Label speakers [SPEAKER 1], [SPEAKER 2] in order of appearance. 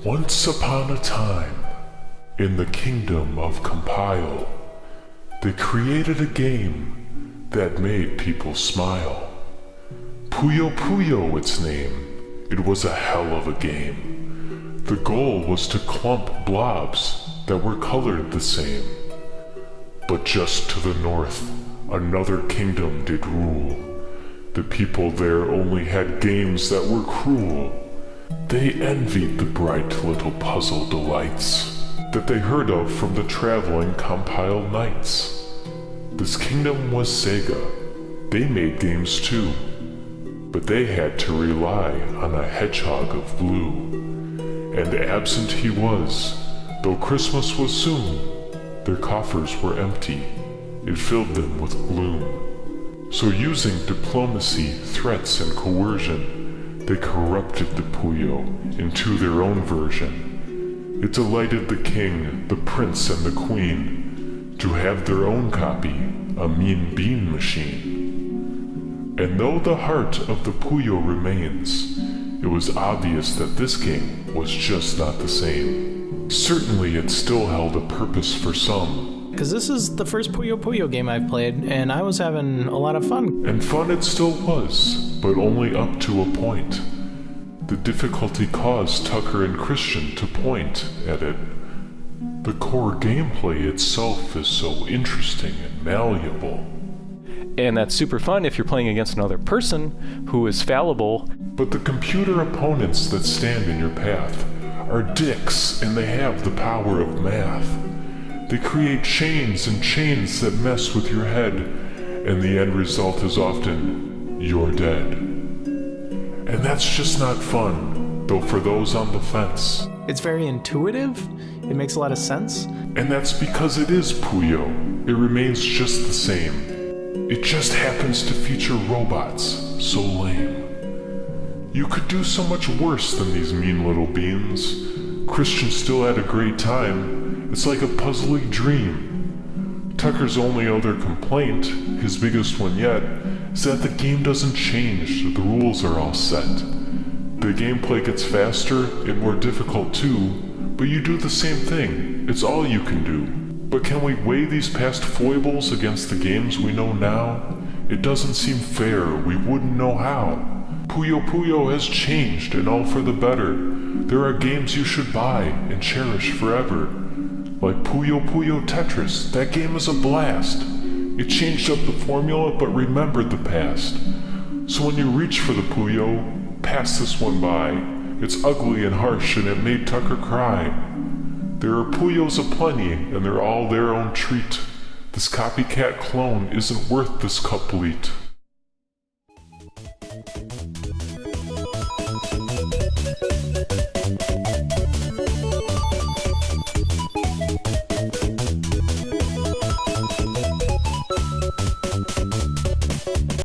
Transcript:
[SPEAKER 1] Once upon a time, in the kingdom of Compile, they created a game that made people smile. Puyo Puyo its name, it was a hell of a game. The goal was to clump blobs that were colored the same. But just to the north, another kingdom did rule. The people there only had games that were cruel. They envied the bright little puzzle delights that they heard of from the traveling Compile knights. This kingdom was Sega. They made games too, but they had to rely on a hedgehog of blue. And absent he was, though Christmas was soon. Their coffers were empty, it filled them with gloom. So using diplomacy, threats, and coercion, they corrupted the Puyo into their own version. It delighted the king, the prince, and the queen to have their own copy, a Mean Bean Machine. And though the heart of the Puyo remains, it was obvious that this game was just not the same. Certainly it still held a purpose for some.
[SPEAKER 2] Because this is the first Puyo Puyo game I've played, and I was having a lot of fun.
[SPEAKER 1] And fun it still was, but only up to a point. The difficulty caused Tucker and Christian to point at it. The core gameplay itself is so interesting and malleable.
[SPEAKER 3] And that's super fun if you're playing against another person who is fallible.
[SPEAKER 1] But the computer opponents that stand in your path are dicks, and they have the power of math. They create chains and chains that mess with your head, and the end result is often, you're dead. And that's just not fun, though for those on the fence.
[SPEAKER 2] It's very intuitive, it makes a lot of sense.
[SPEAKER 1] And that's because it is Puyo. It remains just the same. It just happens to feature robots, so lame. You could do so much worse than these mean little beans. Christian still had a great time. It's like a puzzling dream. Tucker's only other complaint, his biggest one yet, is that the game doesn't change, the rules are all set. The gameplay gets faster and more difficult too, but you do the same thing, it's all you can do. But can we weigh these past foibles against the games we know now? It doesn't seem fair, we wouldn't know how. Puyo Puyo has changed, and all for the better. There are games you should buy and cherish forever. Like Puyo Puyo Tetris, that game is a blast. It changed up the formula but remembered the past. So when you reach for the Puyo, pass this one by. It's ugly and harsh and it made Tucker cry. There are Puyos aplenty and they're all their own treat. This copycat clone isn't worth this couplet.